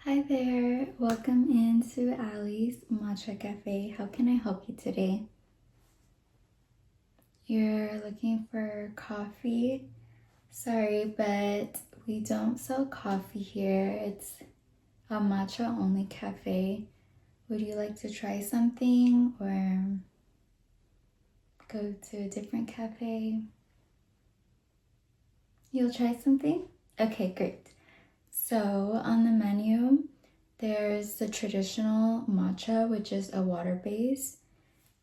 Hi there, welcome into Ali's Matcha Cafe. How can I help you today? You're looking for coffee? Sorry, but we don't sell coffee here. It's a matcha only cafe. Would you like to try something or go to a different cafe? You'll try something? Okay, great. So on the menu, there's the traditional matcha, which is a water base,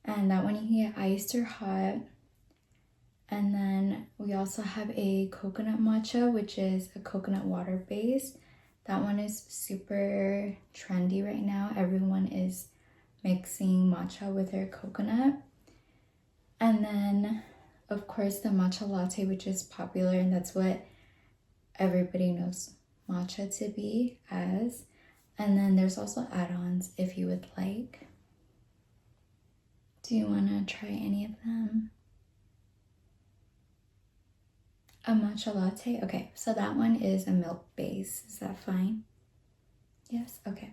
and that one you can get iced or hot. And then we also have a coconut matcha, which is a coconut water base. That one is super trendy right now. Everyone is mixing matcha with their coconut. And then, of course, the matcha latte, which is popular, and that's what everybody knows matcha to be as. And then there's also add-ons if you would like. Do you want to try any of them? A matcha latte? Okay, so that one is a milk base. Is that fine? Yes? Okay.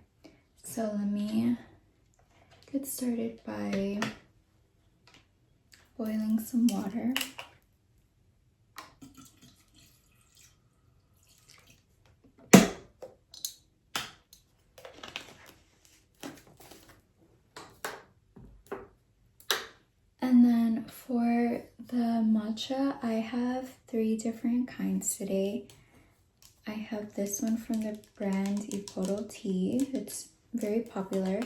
So let me get started by boiling some water. And then for the matcha, I have 3 different kinds today. I have this one from the brand Iporo Tea. It's very popular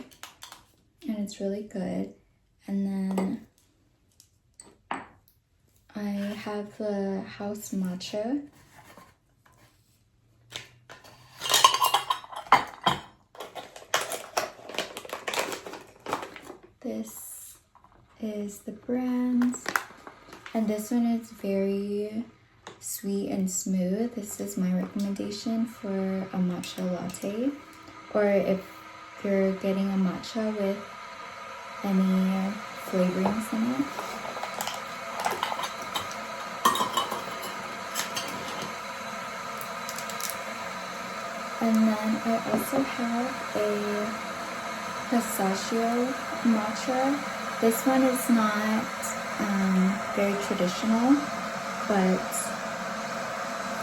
and it's really good. And then I have the house matcha. This is the brand, and this one is very sweet and smooth. This is my recommendation for a matcha latte, or if you're getting a matcha with any flavorings in it. And then I also have a pistachio matcha. This one is not very traditional, but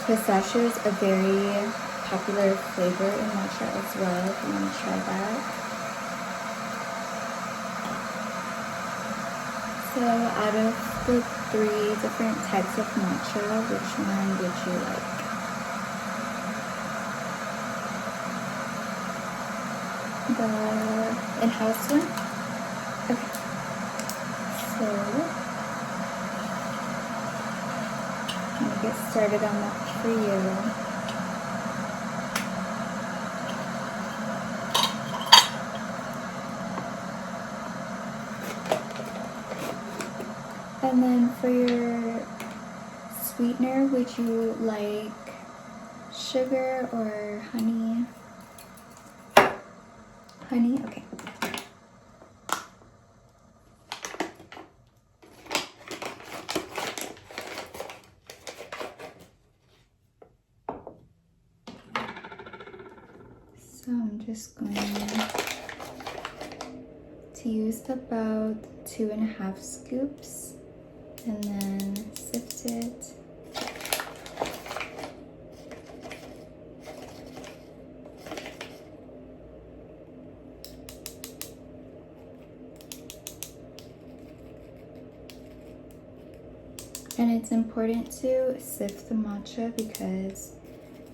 pistachio is a very popular flavor in matcha as well, if you want to try that. So out of the 3 different types of matcha, which one would you like? The in-house one? Okay. So, I'm gonna get started on that for you. And then for your sweetener, would you like sugar or honey? Honey? Okay. So I'm just going to use about 2.5 scoops and then sift it. And it's important to sift the matcha because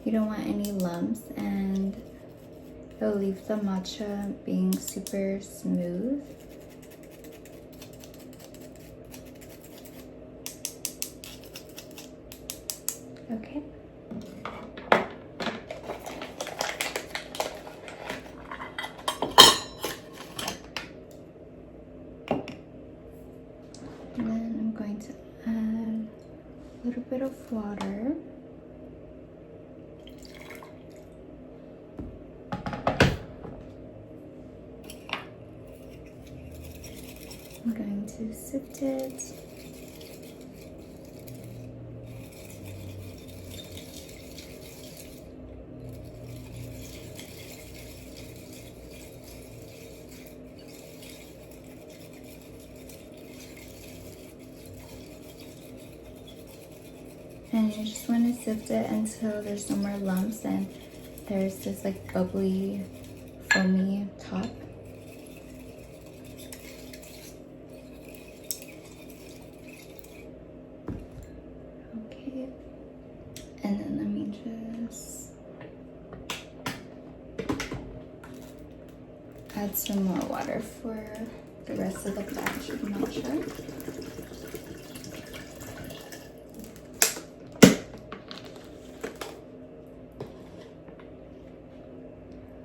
you don't want any lumps, and it'll leave the matcha being super smooth. Okay. And then I'm going to add a little bit of water. I'm going to sift it. and you just want to sift it until there's no more lumps and there's this like bubbly, foamy top. Okay, and then let me just add some more water for the rest of the batch of matcha.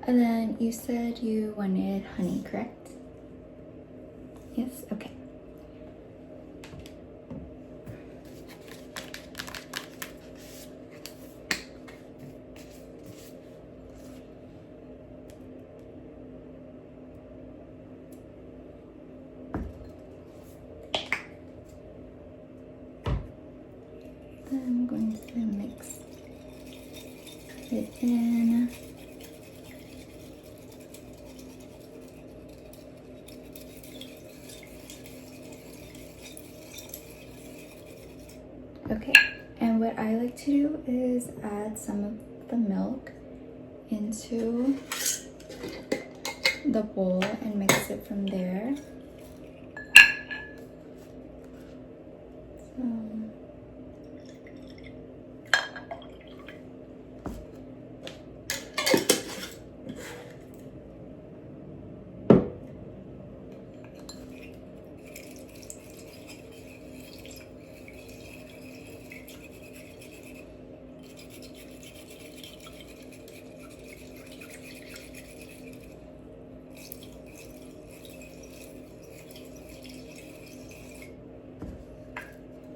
And then you said you wanted honey, correct? Yes? Okay. Then I'm going to mix it in. Okay, and what I like to do is add some of the milk into the bowl and mix it from there.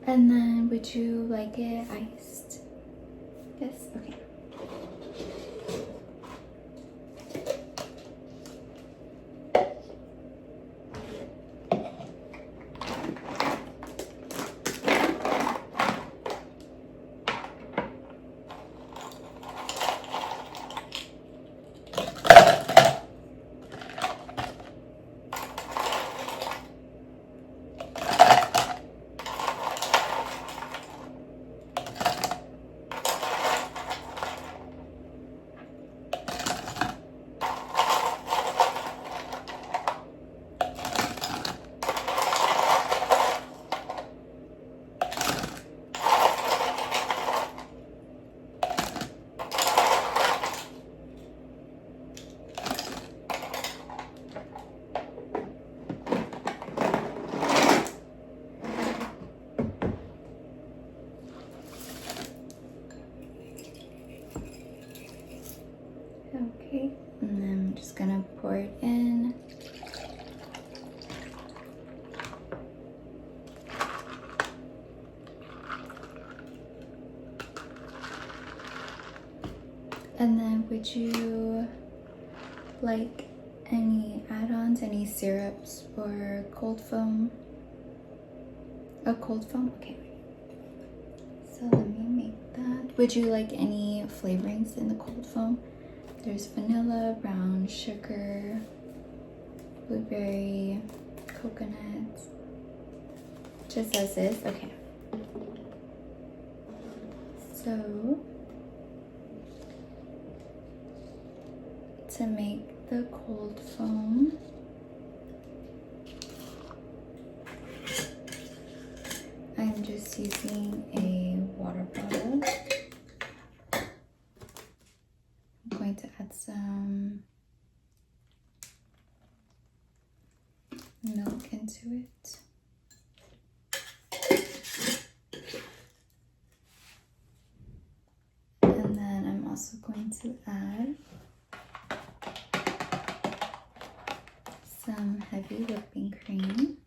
And then would you like it iced? Yes? Okay. Okay, and then I'm just gonna pour it in. And then would you like any add-ons, any syrups or cold foam? Oh, cold foam? Okay. So let me make that. Would you like any flavorings in the cold foam? There's vanilla, brown sugar, blueberry, coconut. Just as is? Okay. So, to make the cold foam, I'm just using a water bottle. I'm going to add some milk into it. And then I'm also going to add some heavy whipping cream.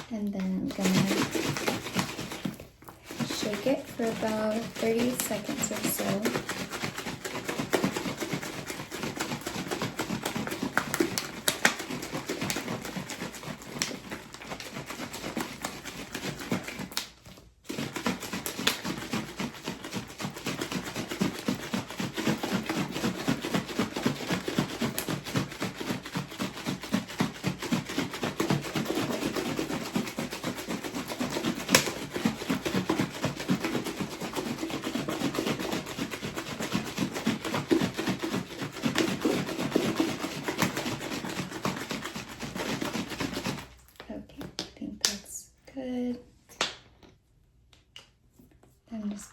And then I'm gonna shake it for about 30 seconds or so.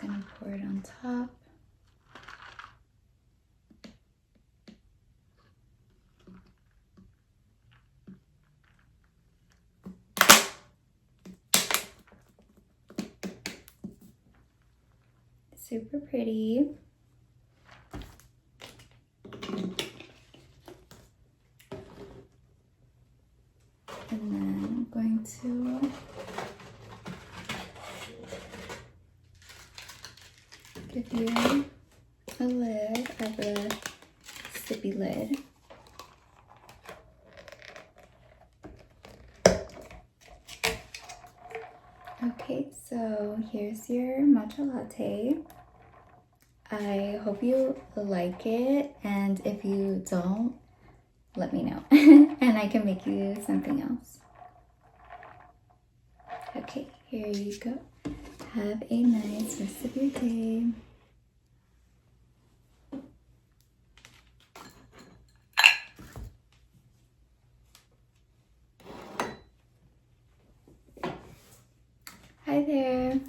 gonna pour it on top. Super pretty. And then I'm going to give you a lid of a sippy lid. Okay, so here's your matcha latte. I hope you like it, and if you don't, let me know and I can make you something else. Okay, here you go. Have a nice rest of your day. Hi there.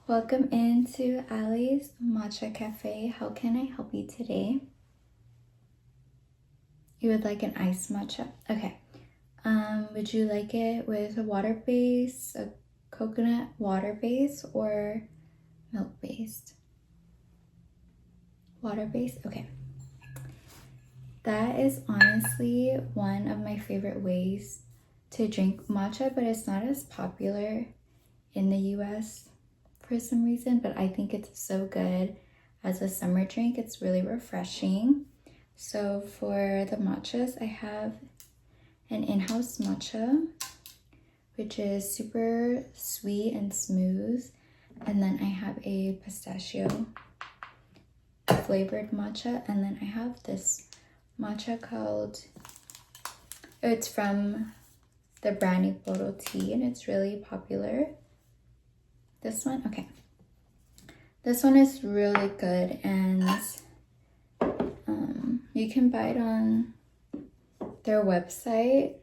Welcome into Ali's Matcha Cafe. How can I help you today? You would like an iced matcha? Okay. Would you like it with a water base, a coconut water base, or milk based? Water based? Okay. That is honestly one of my favorite ways to drink matcha, but it's not as popular in the US for some reason, but I think it's so good as a summer drink. It's really refreshing. So for the matchas, I have an in-house matcha, which is super sweet and smooth. And then I have a pistachio flavored matcha. And then I have this matcha called, it's from the brand Iporo tea, and it's really popular. This one, okay. This one is really good, and you can buy it on their website.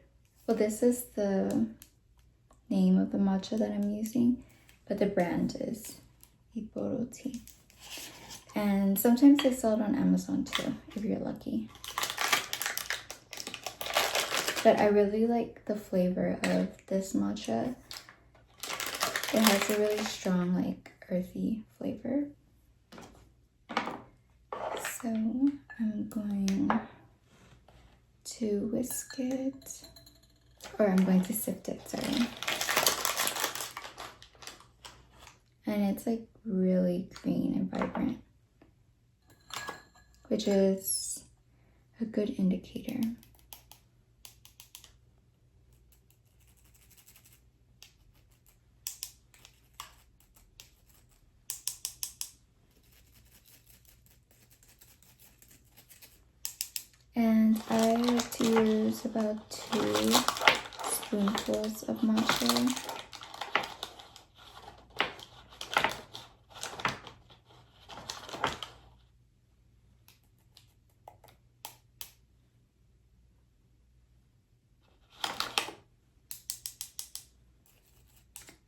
Well, this is the name of the matcha that I'm using, but the brand is Iporo tea. And sometimes they sell it on Amazon too, if you're lucky. But I really like the flavor of this matcha. It has a really strong, like, earthy flavor. So I'm going to whisk it, or I'm going to sift it, sorry. And it's like really green and vibrant, which is a good indicator. And I like to use about 2 spoonfuls of matcha.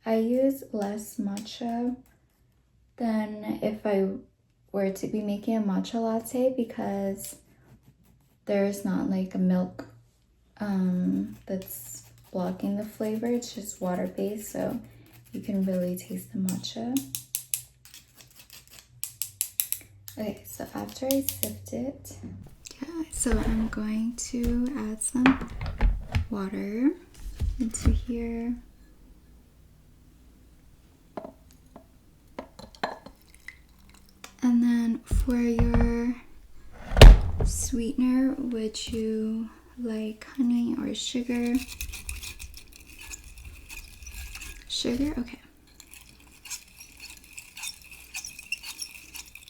I use less matcha than if I were to be making a matcha latte, because there's not like a milk that's blocking the flavor. It's just water based, so you can really taste the matcha. Okay, so after I sift it, yeah, so I'm going to add some water into here. And then for your sweetener, would you like honey or sugar? Sugar? Okay.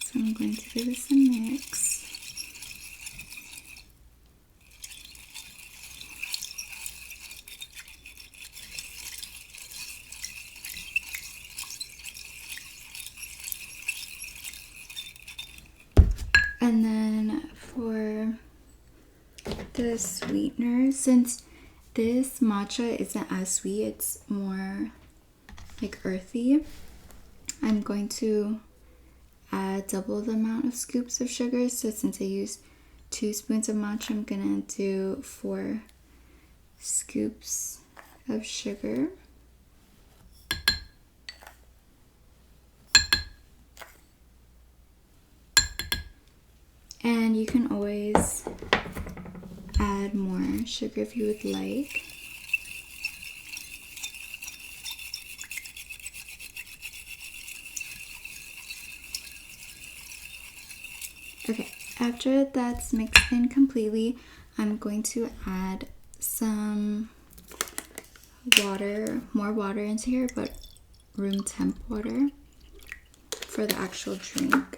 So I'm going to give this a mix. And then for the sweetener, since this matcha isn't as sweet, it's more like earthy, I'm going to add double the amount of scoops of sugar. So since I used 2 spoons of matcha, I'm gonna do 4 scoops of sugar. And you can always add more sugar if you would like. Okay, after that's mixed in completely, I'm going to add some water, more water into here, but room temp water for the actual drink.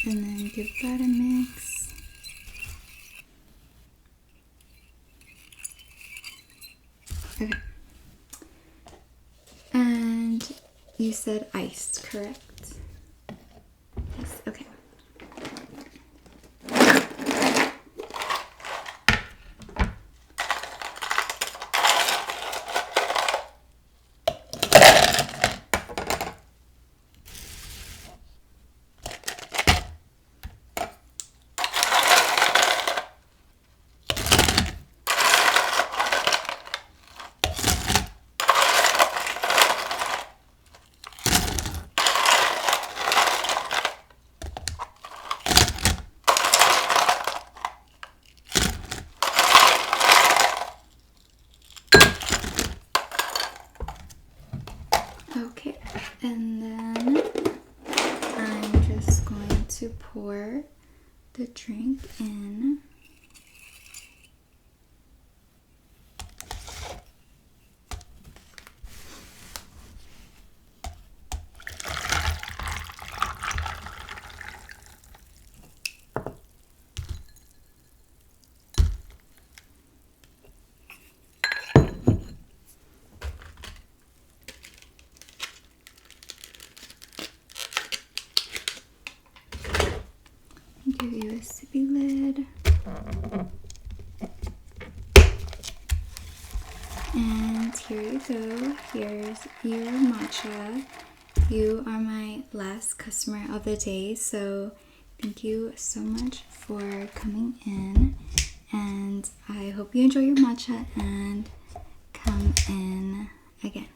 And then give that a mix. Okay. And you said iced, correct? Yes, okay. Okay, and then I'm just going to pour the drink in. Give you a sippy lid. And here you go. Here's your matcha. You are my last customer of the day, so thank you so much for coming in. And I hope you enjoy your matcha and come in again.